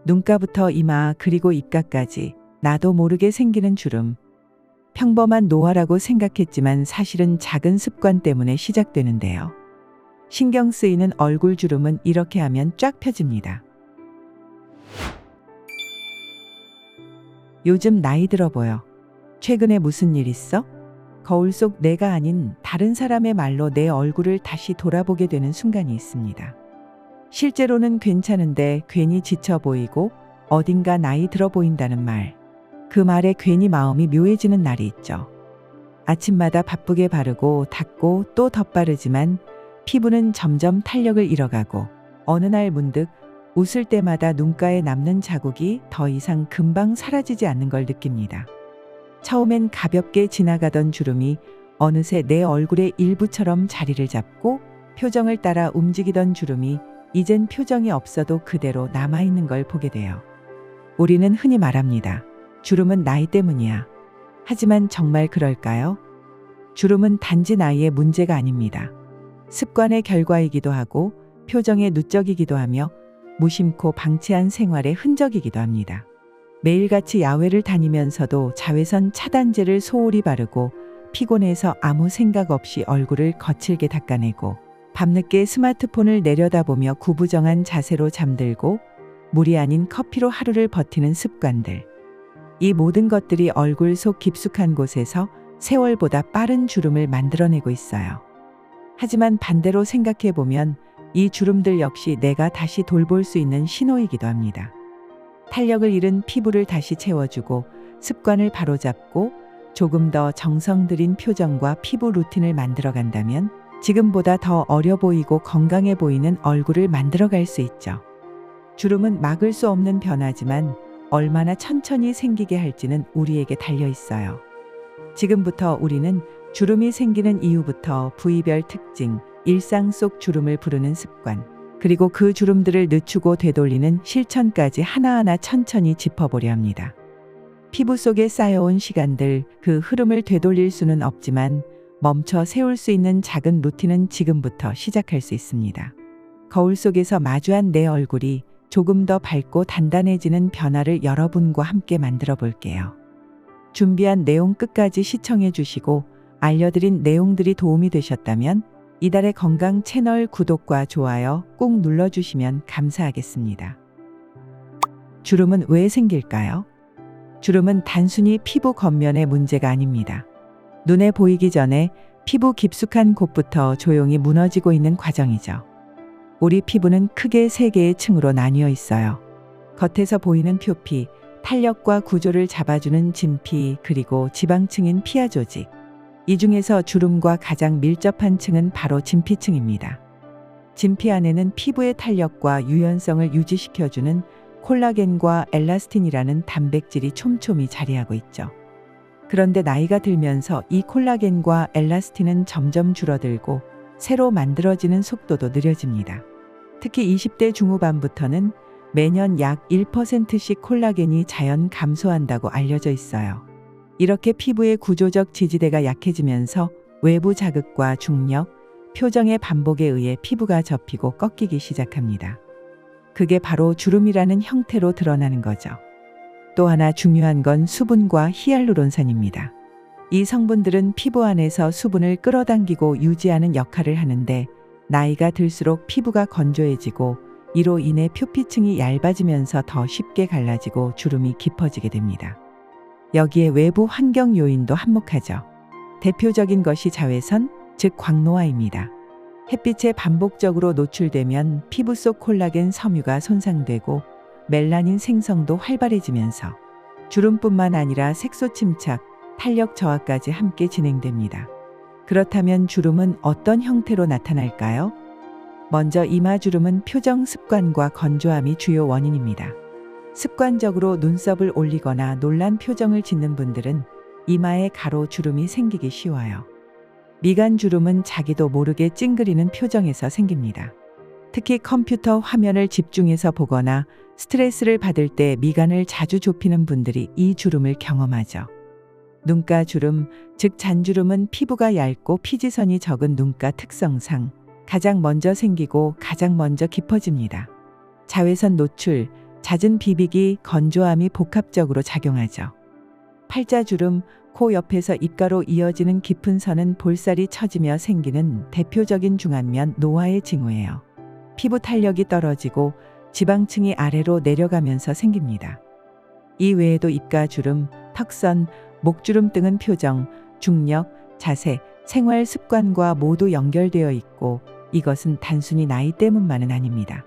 눈가부터 이마 그리고 입가까지 나도 모르게 생기는 주름. 평범한 노화라고 생각했지만 사실은 작은 습관 때문에 시작되는데요. 신경 쓰이는 얼굴 주름은 이렇게 하면 쫙 펴집니다. 요즘 나이 들어 보여. 최근에 무슨 일 있어? 거울 속 내가 아닌 다른 사람의 말로 내 얼굴을 다시 돌아보게 되는 순간이 있습니다. 실제로는 괜찮은데 괜히 지쳐 보이고 어딘가 나이 들어 보인다는 말. 그 말에 괜히 마음이 묘해지는 날이 있죠. 아침마다 바쁘게 바르고 닦고 또 덧바르지만 피부는 점점 탄력을 잃어가고 어느 날 문득 웃을 때마다 눈가에 남는 자국이 더 이상 금방 사라지지 않는 걸 느낍니다. 처음엔 가볍게 지나가던 주름이 어느새 내 얼굴의 일부처럼 자리를 잡고 표정을 따라 움직이던 주름이 이젠 표정이 없어도 그대로 남아있는 걸 보게 돼요. 우리는 흔히 말합니다. 주름은 나이 때문이야. 하지만 정말 그럴까요? 주름은 단지 나이의 문제가 아닙니다. 습관의 결과이기도 하고 표정의 누적이기도 하며 무심코 방치한 생활의 흔적이기도 합니다. 매일같이 야외를 다니면서도 자외선 차단제를 소홀히 바르고 피곤해서 아무 생각 없이 얼굴을 거칠게 닦아내고 밤늦게 스마트폰을 내려다보며 구부정한 자세로 잠들고 물이 아닌 커피로 하루를 버티는 습관들. 이 모든 것들이 얼굴 속 깊숙한 곳에서 세월보다 빠른 주름을 만들어내고 있어요. 하지만 반대로 생각해보면 이 주름들 역시 내가 다시 돌볼 수 있는 신호이기도 합니다. 탄력을 잃은 피부를 다시 채워주고 습관을 바로잡고 조금 더 정성 들인 표정과 피부 루틴을 만들어간다면 지금보다 더 어려 보이고 건강해 보이는 얼굴을 만들어갈 수 있죠. 주름은 막을 수 없는 변화지만 얼마나 천천히 생기게 할지는 우리에게 달려 있어요. 지금부터 우리는 주름이 생기는 이유부터 부위별 특징, 일상 속 주름을 부르는 습관, 그리고 그 주름들을 늦추고 되돌리는 실천까지 하나하나 천천히 짚어보려 합니다. 피부 속에 쌓여온 시간들, 그 흐름을 되돌릴 수는 없지만 멈춰 세울 수 있는 작은 루틴은 지금부터 시작할 수 있습니다. 거울 속에서 마주한 내 얼굴이 조금 더 밝고 단단해지는 변화를 여러분과 함께 만들어 볼게요. 준비한 내용 끝까지 시청해 주시고 알려드린 내용들이 도움이 되셨다면 이달의 건강 채널 구독과 좋아요 꼭 눌러주시면 감사하겠습니다. 주름은 왜 생길까요? 주름은 단순히 피부 겉면의 문제가 아닙니다. 눈에 보이기 전에 피부 깊숙한 곳부터 조용히 무너지고 있는 과정이죠. 우리 피부는 크게 세 개의 층으로 나뉘어 있어요. 겉에서 보이는 표피, 탄력과 구조를 잡아주는 진피, 그리고 지방층인 피하 조직. 이 중에서 주름과 가장 밀접한 층은 바로 진피층입니다. 진피 안에는 피부의 탄력과 유연성을 유지시켜주는 콜라겐과 엘라스틴이라는 단백질이 촘촘히 자리하고 있죠. 그런데 나이가 들면서 이 콜라겐과 엘라스틴은 점점 줄어들고 새로 만들어지는 속도도 느려집니다. 특히 20대 중후반부터는 매년 약 1%씩 콜라겐이 자연 감소한다고 알려져 있어요. 이렇게 피부의 구조적 지지대가 약해지면서 외부 자극과 중력, 표정의 반복에 의해 피부가 접히고 꺾이기 시작합니다. 그게 바로 주름이라는 형태로 드러나는 거죠. 또 하나 중요한 건 수분과 히알루론산입니다. 이 성분들은 피부 안에서 수분을 끌어당기고 유지하는 역할을 하는데 나이가 들수록 피부가 건조해지고 이로 인해 표피층이 얇아지면서 더 쉽게 갈라지고 주름이 깊어지게 됩니다. 여기에 외부 환경 요인도 한몫하죠. 대표적인 것이 자외선, 즉 광노화입니다. 햇빛에 반복적으로 노출되면 피부 속 콜라겐 섬유가 손상되고 멜라닌 생성도 활발해지면서 주름뿐만 아니라 색소 침착, 탄력 저하까지 함께 진행됩니다. 그렇다면 주름은 어떤 형태로 나타날까요? 먼저 이마주름은 표정 습관과 건조함이 주요 원인입니다. 습관적으로 눈썹을 올리거나 놀란 표정을 짓는 분들은 이마에 가로 주름이 생기기 쉬워요. 미간 주름은 자기도 모르게 찡그리는 표정에서 생깁니다. 특히 컴퓨터 화면을 집중해서 보거나 스트레스를 받을 때 미간을 자주 좁히는 분들이 이 주름을 경험하죠. 눈가 주름, 즉 잔주름은 피부가 얇고 피지선이 적은 눈가 특성상 가장 먼저 생기고 가장 먼저 깊어집니다. 자외선 노출, 잦은 비비기, 건조함이 복합적으로 작용하죠. 팔자주름, 코 옆에서 입가로 이어지는 깊은 선은 볼살이 처지며 생기는 대표적인 중안면 노화의 징후예요. 피부 탄력이 떨어지고 지방층이 아래로 내려가면서 생깁니다. 이 외에도 입가주름, 턱선, 목주름 등은 표정, 중력, 자세, 생활 습관과 모두 연결되어 있고 이것은 단순히 나이 때문만은 아닙니다.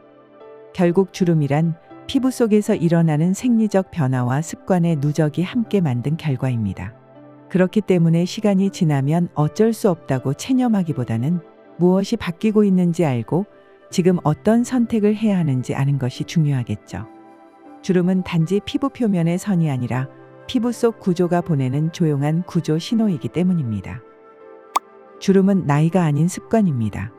결국 주름이란 피부 속에서 일어나는 생리적 변화와 습관의 누적이 함께 만든 결과입니다. 그렇기 때문에 시간이 지나면 어쩔 수 없다고 체념하기보다는 무엇이 바뀌고 있는지 알고 지금 어떤 선택을 해야 하는지 아는 것이 중요하겠죠. 주름은 단지 피부 표면의 선이 아니라 피부 속 구조가 보내는 조용한 구조 신호이기 때문입니다. 주름은 나이가 아닌 습관입니다.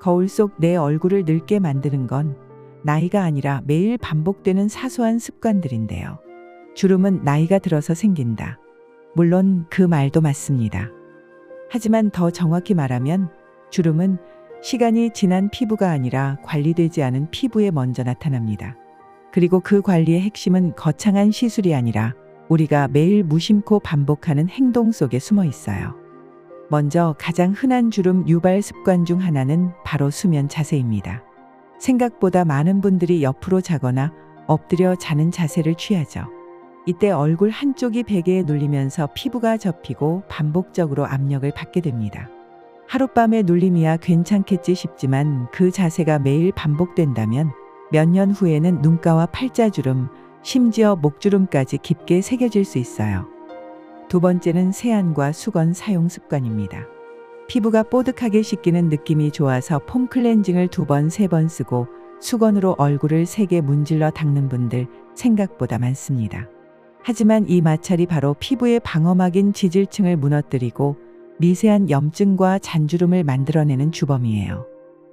거울 속 내 얼굴을 늙게 만드는 건 나이가 아니라 매일 반복되는 사소한 습관들인데요. 주름은 나이가 들어서 생긴다. 물론 그 말도 맞습니다. 하지만 더 정확히 말하면 주름은 시간이 지난 피부가 아니라 관리되지 않은 피부에 먼저 나타납니다. 그리고 그 관리의 핵심은 거창한 시술이 아니라 우리가 매일 무심코 반복하는 행동 속에 숨어 있어요. 먼저 가장 흔한 주름 유발 습관 중 하나는 바로 수면 자세입니다. 생각보다 많은 분들이 옆으로 자거나 엎드려 자는 자세를 취하죠. 이때 얼굴 한쪽이 베개에 눌리면서 피부가 접히고 반복적으로 압력을 받게 됩니다. 하룻밤의 눌림이야 괜찮겠지 싶지만 그 자세가 매일 반복된다면 몇 년 후에는 눈가와 팔자주름, 심지어 목주름까지 깊게 새겨질 수 있어요. 두 번째는 세안과 수건 사용 습관입니다. 피부가 뽀득하게 씻기는 느낌이 좋아서 폼 클렌징을 2번, 3번 쓰고 수건으로 얼굴을 세게 문질러 닦는 분들 생각보다 많습니다. 하지만 이 마찰이 바로 피부의 방어막인 지질층을 무너뜨리고 미세한 염증과 잔주름을 만들어내는 주범이에요.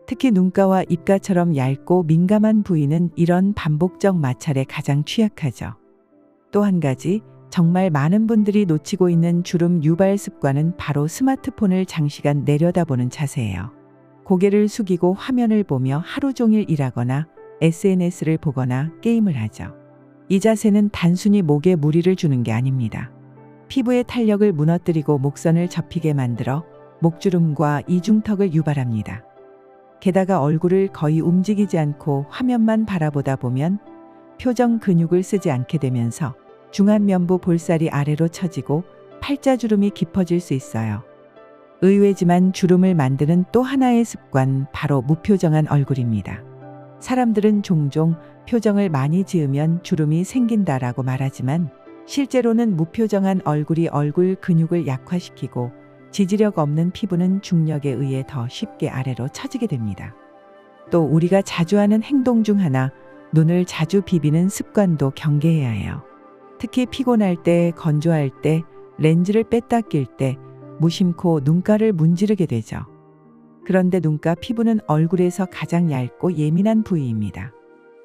특히 눈가와 입가처럼 얇고 민감한 부위는 이런 반복적 마찰에 가장 취약하죠. 또 한 가지 정말 많은 분들이 놓치고 있는 주름 유발 습관은 바로 스마트폰을 장시간 내려다보는 자세예요. 고개를 숙이고 화면을 보며 하루 종일 일하거나 SNS를 보거나 게임을 하죠. 이 자세는 단순히 목에 무리를 주는 게 아닙니다. 피부의 탄력을 무너뜨리고 목선을 접히게 만들어 목주름과 이중턱을 유발합니다. 게다가 얼굴을 거의 움직이지 않고 화면만 바라보다 보면 표정 근육을 쓰지 않게 되면서 중안면부 볼살이 아래로 처지고 팔자주름이 깊어질 수 있어요. 의외지만 주름을 만드는 또 하나의 습관, 바로 무표정한 얼굴입니다. 사람들은 종종 표정을 많이 지으면 주름이 생긴다라고 말하지만 실제로는 무표정한 얼굴이 얼굴 근육을 약화시키고 지지력 없는 피부는 중력에 의해 더 쉽게 아래로 처지게 됩니다. 또 우리가 자주 하는 행동 중 하나, 눈을 자주 비비는 습관도 경계해야 해요. 특히 피곤할 때, 건조할 때, 렌즈를 뺐다 낄 때 무심코 눈가를 문지르게 되죠. 그런데 눈가 피부는 얼굴에서 가장 얇고 예민한 부위입니다.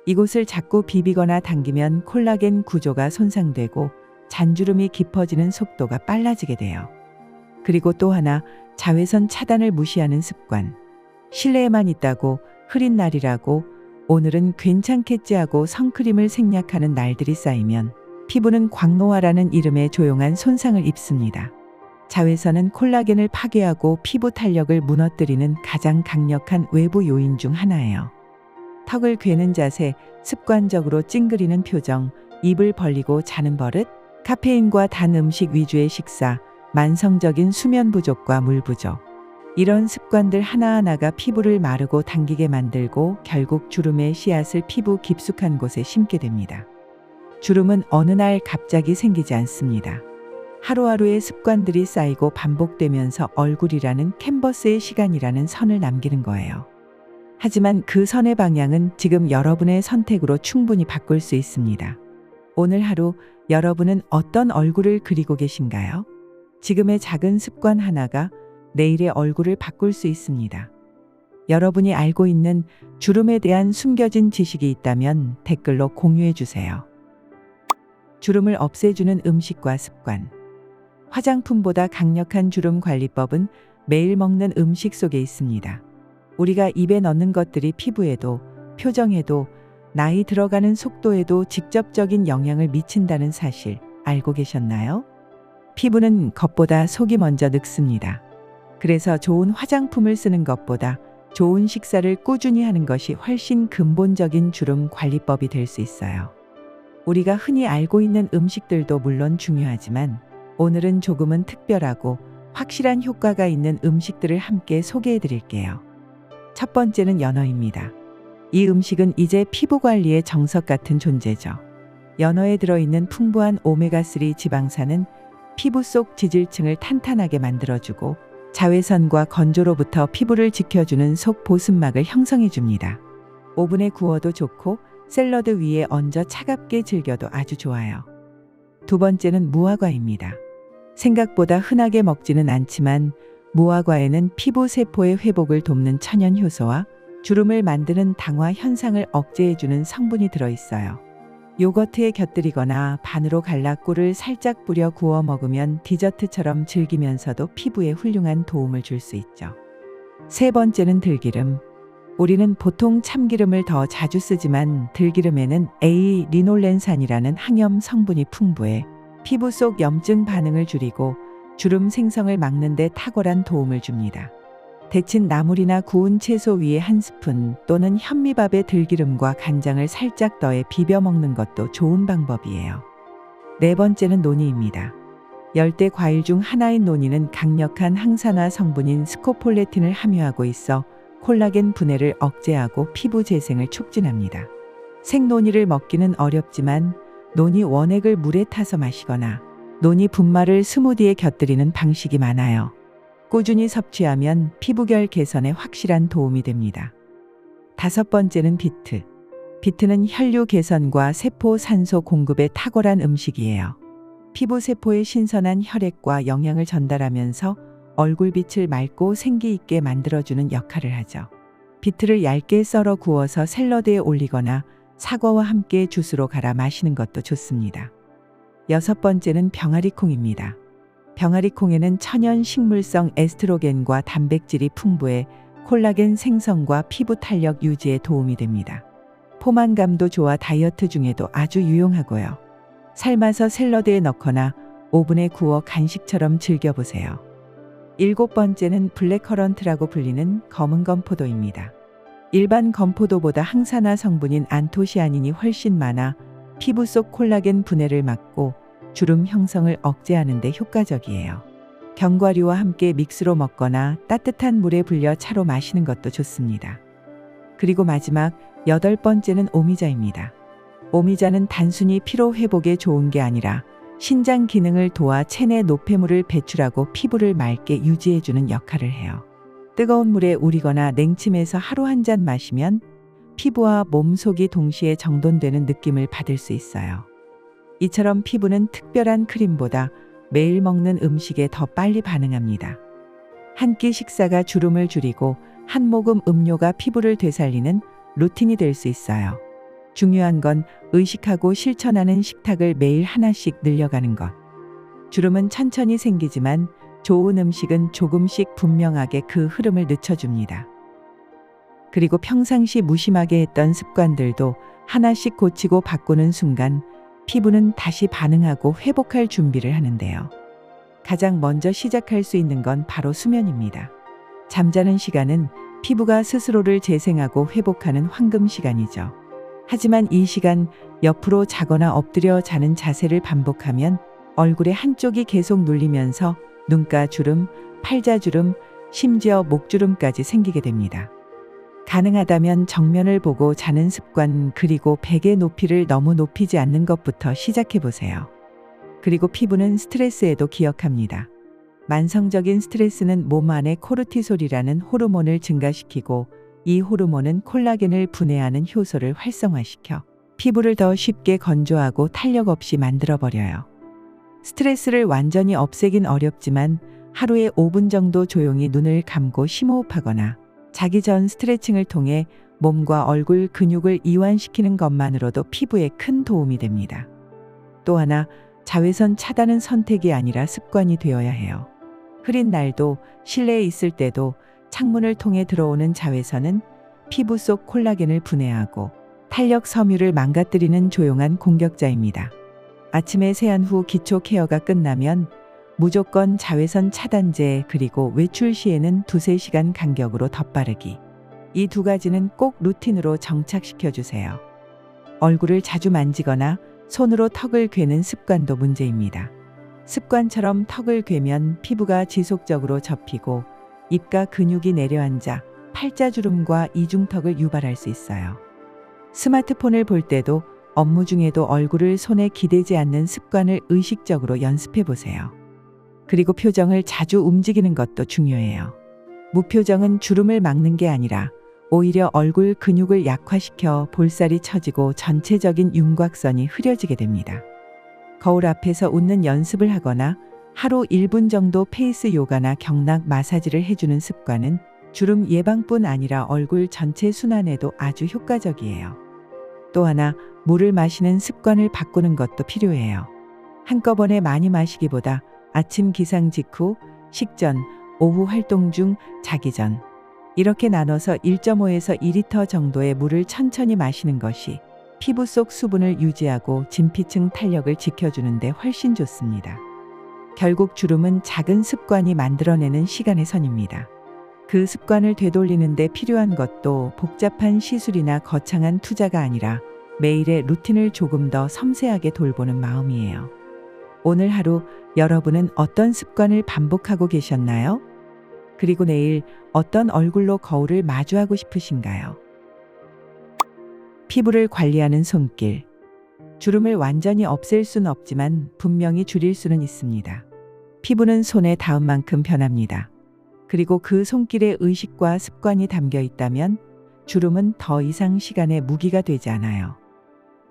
이곳을 자꾸 비비거나 당기면 콜라겐 구조가 손상되고 잔주름이 깊어지는 속도가 빨라지게 돼요. 그리고 또 하나, 자외선 차단을 무시하는 습관. 실내에만 있다고, 흐린 날이라고, 오늘은 괜찮겠지 하고 선크림을 생략하는 날들이 쌓이면 피부는 광노화라는 이름의 조용한 손상을 입습니다. 자외선은 콜라겐을 파괴하고 피부 탄력을 무너뜨리는 가장 강력한 외부 요인 중 하나예요. 턱을 괴는 자세, 습관적으로 찡그리는 표정, 입을 벌리고 자는 버릇, 카페인과 단 음식 위주의 식사, 만성적인 수면 부족과 물 부족. 이런 습관들 하나하나가 피부를 마르고 당기게 만들고 결국 주름의 씨앗을 피부 깊숙한 곳에 심게 됩니다. 주름은 어느 날 갑자기 생기지 않습니다. 하루하루의 습관들이 쌓이고 반복되면서 얼굴이라는 캔버스의 시간이라는 선을 남기는 거예요. 하지만 그 선의 방향은 지금 여러분의 선택으로 충분히 바꿀 수 있습니다. 오늘 하루 여러분은 어떤 얼굴을 그리고 계신가요? 지금의 작은 습관 하나가 내일의 얼굴을 바꿀 수 있습니다. 여러분이 알고 있는 주름에 대한 숨겨진 지식이 있다면 댓글로 공유해 주세요. 주름을 없애주는 음식과 습관. 화장품보다 강력한 주름 관리법은 매일 먹는 음식 속에 있습니다. 우리가 입에 넣는 것들이 피부에도, 표정에도, 나이 들어가는 속도에도 직접적인 영향을 미친다는 사실 알고 계셨나요? 피부는 겉보다 속이 먼저 늙습니다. 그래서 좋은 화장품을 쓰는 것보다 좋은 식사를 꾸준히 하는 것이 훨씬 근본적인 주름 관리법이 될 수 있어요. 우리가 흔히 알고 있는 음식들도 물론 중요하지만 오늘은 조금은 특별하고 확실한 효과가 있는 음식들을 함께 소개해 드릴게요. 첫 번째는 연어입니다. 이 음식은 이제 피부 관리의 정석 같은 존재죠. 연어에 들어있는 풍부한 오메가3 지방산은 피부 속 지질층을 탄탄하게 만들어주고 자외선과 건조로부터 피부를 지켜주는 속 보습막을 형성해 줍니다. 오븐에 구워도 좋고 샐러드 위에 얹어 차갑게 즐겨도 아주 좋아요. 두 번째는 무화과입니다. 생각보다 흔하게 먹지는 않지만 무화과에는 피부 세포의 회복을 돕는 천연 효소와 주름을 만드는 당화 현상을 억제해주는 성분이 들어있어요. 요거트에 곁들이거나 반으로 갈라 꿀을 살짝 뿌려 구워 먹으면 디저트처럼 즐기면서도 피부에 훌륭한 도움을 줄 수 있죠. 세 번째는 들기름. 우리는 보통 참기름을 더 자주 쓰지만 들기름에는 A-리놀렌산이라는 항염 성분이 풍부해 피부 속 염증 반응을 줄이고 주름 생성을 막는 데 탁월한 도움을 줍니다. 데친 나물이나 구운 채소 위에 한 스푼 또는 현미밥에 들기름과 간장을 살짝 더해 비벼 먹는 것도 좋은 방법이에요. 네 번째는 노니입니다. 열대 과일 중 하나인 노니는 강력한 항산화 성분인 스코폴레틴을 함유하고 있어 콜라겐 분해를 억제하고 피부 재생을 촉진합니다. 생노니를 먹기는 어렵지만 노니 원액을 물에 타서 마시거나 노니 분말을 스무디에 곁들이는 방식이 많아요. 꾸준히 섭취하면 피부결 개선에 확실한 도움이 됩니다. 다섯 번째는 비트. 비트는 혈류 개선과 세포 산소 공급에 탁월한 음식이에요. 피부 세포에 신선한 혈액과 영양을 전달하면서 얼굴빛을 맑고 생기 있게 만들어주는 역할을 하죠. 비트를 얇게 썰어 구워서 샐러드에 올리거나 사과와 함께 주스로 갈아 마시는 것도 좋습니다. 여섯 번째는 병아리콩입니다. 병아리콩에는 천연 식물성 에스트로겐과 단백질이 풍부해 콜라겐 생성과 피부 탄력 유지에 도움이 됩니다. 포만감도 좋아 다이어트 중에도 아주 유용하고요. 삶아서 샐러드에 넣거나 오븐에 구워 간식처럼 즐겨보세요. 일곱 번째는 블랙커런트라고 불리는 검은 건포도입니다. 일반 건포도보다 항산화 성분인 안토시아닌이 훨씬 많아 피부 속 콜라겐 분해를 막고 주름 형성을 억제하는 데 효과적이에요. 견과류와 함께 믹스로 먹거나 따뜻한 물에 불려 차로 마시는 것도 좋습니다. 그리고 마지막 여덟 번째는 오미자입니다. 오미자는 단순히 피로 회복에 좋은 게 아니라 신장 기능을 도와 체내 노폐물을 배출하고 피부를 맑게 유지해주는 역할을 해요. 뜨거운 물에 우리거나 냉침해서 하루 한 잔 마시면 피부와 몸속이 동시에 정돈되는 느낌을 받을 수 있어요. 이처럼 피부는 특별한 크림보다 매일 먹는 음식에 더 빨리 반응합니다. 한 끼 식사가 주름을 줄이고 한 모금 음료가 피부를 되살리는 루틴이 될 수 있어요. 중요한 건 의식하고 실천하는 식탁을 매일 하나씩 늘려가는 것. 주름은 천천히 생기지만 좋은 음식은 조금씩 분명하게 그 흐름을 늦춰줍니다. 그리고 평상시 무심하게 했던 습관들도 하나씩 고치고 바꾸는 순간 피부는 다시 반응하고 회복할 준비를 하는데요. 가장 먼저 시작할 수 있는 건 바로 수면입니다. 잠자는 시간은 피부가 스스로를 재생하고 회복하는 황금 시간이죠. 하지만 이 시간 옆으로 자거나 엎드려 자는 자세를 반복하면 얼굴의 한쪽이 계속 눌리면서 눈가 주름, 팔자 주름, 심지어 목주름까지 생기게 됩니다. 가능하다면 정면을 보고 자는 습관, 그리고 베개 높이를 너무 높이지 않는 것부터 시작해 보세요. 그리고 피부는 스트레스에도 기억합니다. 만성적인 스트레스는 몸 안에 코르티솔이라는 호르몬을 증가시키고 이 호르몬은 콜라겐을 분해하는 효소를 활성화시켜 피부를 더 쉽게 건조하고 탄력 없이 만들어버려요. 스트레스를 완전히 없애긴 어렵지만 하루에 5분 정도 조용히 눈을 감고 심호흡하거나 자기 전 스트레칭을 통해 몸과 얼굴 근육을 이완시키는 것만으로도 피부에 큰 도움이 됩니다. 또 하나, 자외선 차단은 선택이 아니라 습관이 되어야 해요. 흐린 날도 실내에 있을 때도 창문을 통해 들어오는 자외선은 피부 속 콜라겐을 분해하고 탄력 섬유를 망가뜨리는 조용한 공격자입니다. 아침에 세안 후 기초 케어가 끝나면 무조건 자외선 차단제 그리고 외출 시에는 2~3시간 간격으로 덧바르기. 이 두 가지는 꼭 루틴으로 정착시켜 주세요. 얼굴을 자주 만지거나 손으로 턱을 괴는 습관도 문제입니다. 습관처럼 턱을 괴면 피부가 지속적으로 접히고 입가 근육이 내려앉아 팔자주름과 이중턱을 유발할 수 있어요. 스마트폰을 볼 때도 업무 중에도 얼굴을 손에 기대지 않는 습관을 의식적으로 연습해 보세요. 그리고 표정을 자주 움직이는 것도 중요해요. 무표정은 주름을 막는 게 아니라 오히려 얼굴 근육을 약화시켜 볼살이 처지고 전체적인 윤곽선이 흐려지게 됩니다. 거울 앞에서 웃는 연습을 하거나 하루 1분 정도 페이스 요가나 경락 마사지를 해주는 습관은 주름 예방뿐 아니라 얼굴 전체 순환에도 아주 효과적이에요. 또 하나, 물을 마시는 습관을 바꾸는 것도 필요해요. 한꺼번에 많이 마시기보다 아침 기상 직후, 식전, 오후 활동 중, 자기 전 이렇게 나눠서 1.5에서 2리터 정도의 물을 천천히 마시는 것이 피부 속 수분을 유지하고 진피층 탄력을 지켜주는 데 훨씬 좋습니다. 결국 주름은 작은 습관이 만들어내는 시간의 선입니다. 그 습관을 되돌리는 데 필요한 것도 복잡한 시술이나 거창한 투자가 아니라 매일의 루틴을 조금 더 섬세하게 돌보는 마음이에요. 오늘 하루 여러분은 어떤 습관을 반복하고 계셨나요? 그리고 내일 어떤 얼굴로 거울을 마주하고 싶으신가요? 피부를 관리하는 손길. 주름을 완전히 없앨 수는 없지만 분명히 줄일 수는 있습니다. 피부는 손에 닿은 만큼 변합니다. 그리고 그 손길에 의식과 습관이 담겨 있다면 주름은 더 이상 시간의 무기가 되지 않아요.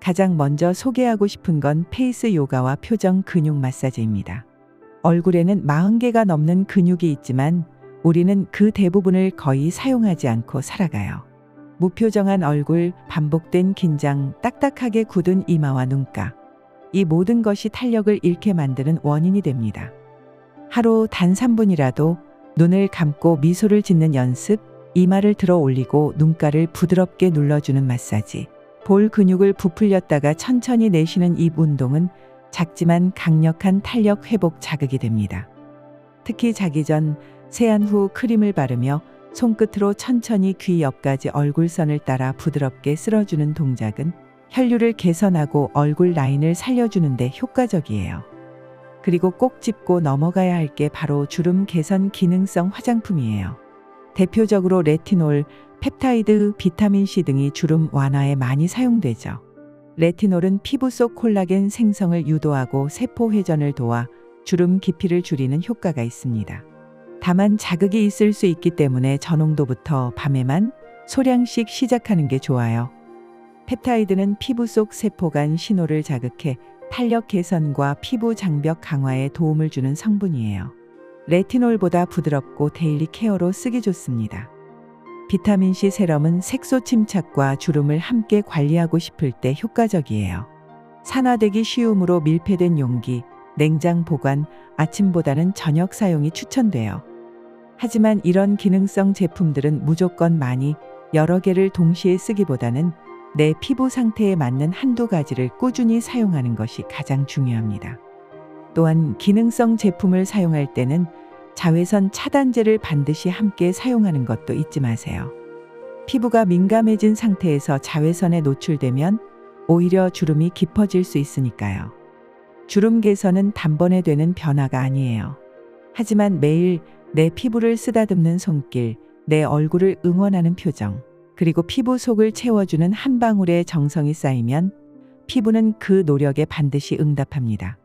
가장 먼저 소개하고 싶은 건 페이스 요가와 표정 근육 마사지입니다. 얼굴에는 40개가 넘는 근육이 있지만 우리는 그 대부분을 거의 사용하지 않고 살아가요. 무표정한 얼굴, 반복된 긴장, 딱딱하게 굳은 이마와 눈가. 이 모든 것이 탄력을 잃게 만드는 원인이 됩니다. 하루 단 3분이라도 눈을 감고 미소를 짓는 연습, 이마를 들어 올리고 눈가를 부드럽게 눌러주는 마사지, 볼 근육을 부풀렸다가 천천히 내쉬는 이 운동은 작지만 강력한 탄력 회복 자극이 됩니다. 특히 자기 전, 세안 후 크림을 바르며 손끝으로 천천히 귀 옆까지 얼굴선을 따라 부드럽게 쓸어주는 동작은 혈류를 개선하고 얼굴 라인을 살려주는 데 효과적이에요. 그리고 꼭 짚고 넘어가야 할 게 바로 주름 개선 기능성 화장품이에요. 대표적으로 레티놀, 펩타이드, 비타민C 등이 주름 완화에 많이 사용되죠. 레티놀은 피부 속 콜라겐 생성을 유도하고 세포 회전을 도와 주름 깊이를 줄이는 효과가 있습니다. 다만 자극이 있을 수 있기 때문에 저농도부터 밤에만 소량씩 시작하는 게 좋아요. 펩타이드는 피부 속 세포 간 신호를 자극해 탄력 개선과 피부 장벽 강화에 도움을 주는 성분이에요. 레티놀보다 부드럽고 데일리 케어로 쓰기 좋습니다. 비타민C 세럼은 색소 침착과 주름을 함께 관리하고 싶을 때 효과적이에요. 산화되기 쉬우므로 밀폐된 용기, 냉장 보관, 아침보다는 저녁 사용이 추천돼요. 하지만 이런 기능성 제품들은 무조건 많이 여러 개를 동시에 쓰기보다는 내 피부 상태에 맞는 한두 가지를 꾸준히 사용하는 것이 가장 중요합니다. 또한 기능성 제품을 사용할 때는 자외선 차단제를 반드시 함께 사용하는 것도 잊지 마세요. 피부가 민감해진 상태에서 자외선에 노출되면 오히려 주름이 깊어질 수 있으니까요. 주름 개선은 단번에 되는 변화가 아니에요. 하지만 매일 내 피부를 쓰다듬는 손길, 내 얼굴을 응원하는 표정, 그리고 피부 속을 채워주는 한 방울의 정성이 쌓이면 피부는 그 노력에 반드시 응답합니다.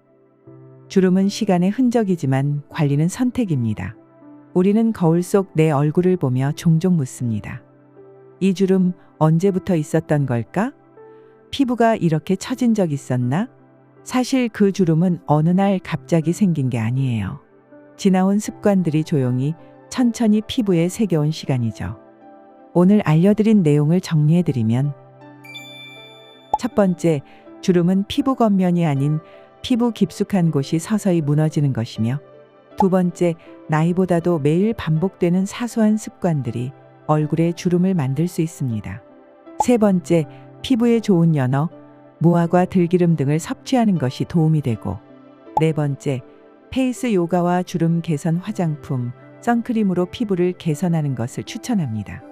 주름은 시간의 흔적이지만 관리는 선택입니다. 우리는 거울 속 내 얼굴을 보며 종종 묻습니다. 이 주름 언제부터 있었던 걸까? 피부가 이렇게 처진 적 있었나? 사실 그 주름은 어느 날 갑자기 생긴 게 아니에요. 지나온 습관들이 조용히 천천히 피부에 새겨온 시간이죠. 오늘 알려드린 내용을 정리해드리면, 첫 번째, 주름은 피부 겉면이 아닌 피부 깊숙한 곳이 서서히 무너지는 것이며, 두 번째, 나이보다도 매일 반복되는 사소한 습관들이 얼굴에 주름을 만들 수 있습니다. 세 번째, 피부에 좋은 연어, 무화과 들기름 등을 섭취하는 것이 도움이 되고, 네 번째, 페이스 요가와 주름 개선 화장품, 선크림으로 피부를 개선하는 것을 추천합니다.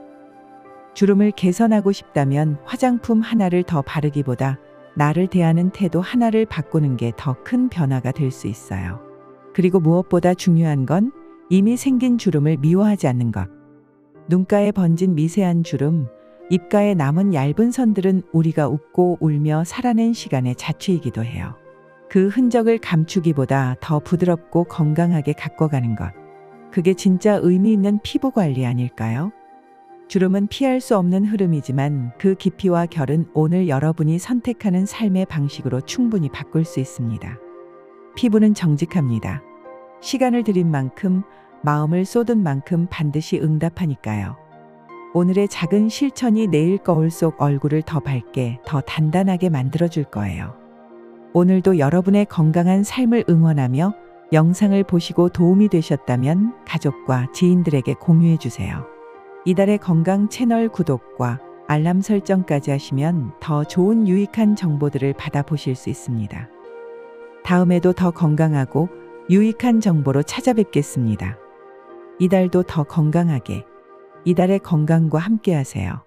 주름을 개선하고 싶다면 화장품 하나를 더 바르기보다 나를 대하는 태도 하나를 바꾸는 게 더 큰 변화가 될 수 있어요. 그리고 무엇보다 중요한 건 이미 생긴 주름을 미워하지 않는 것. 눈가에 번진 미세한 주름, 입가에 남은 얇은 선들은 우리가 웃고 울며 살아낸 시간의 자취이기도 해요. 그 흔적을 감추기보다 더 부드럽고 건강하게 가꿔가는 것. 그게 진짜 의미 있는 피부 관리 아닐까요? 주름은 피할 수 없는 흐름이지만 그 깊이와 결은 오늘 여러분이 선택하는 삶의 방식으로 충분히 바꿀 수 있습니다. 피부는 정직합니다. 시간을 들인 만큼, 마음을 쏟은 만큼 반드시 응답하니까요. 오늘의 작은 실천이 내일 거울 속 얼굴을 더 밝게, 더 단단하게 만들어줄 거예요. 오늘도 여러분의 건강한 삶을 응원하며 영상을 보시고 도움이 되셨다면 가족과 지인들에게 공유해 주세요. 이달의 건강 채널 구독과 알람 설정까지 하시면 더 좋은 유익한 정보들을 받아보실 수 있습니다. 다음에도 더 건강하고 유익한 정보로 찾아뵙겠습니다. 이달도 더 건강하게, 이달의 건강과 함께 하세요.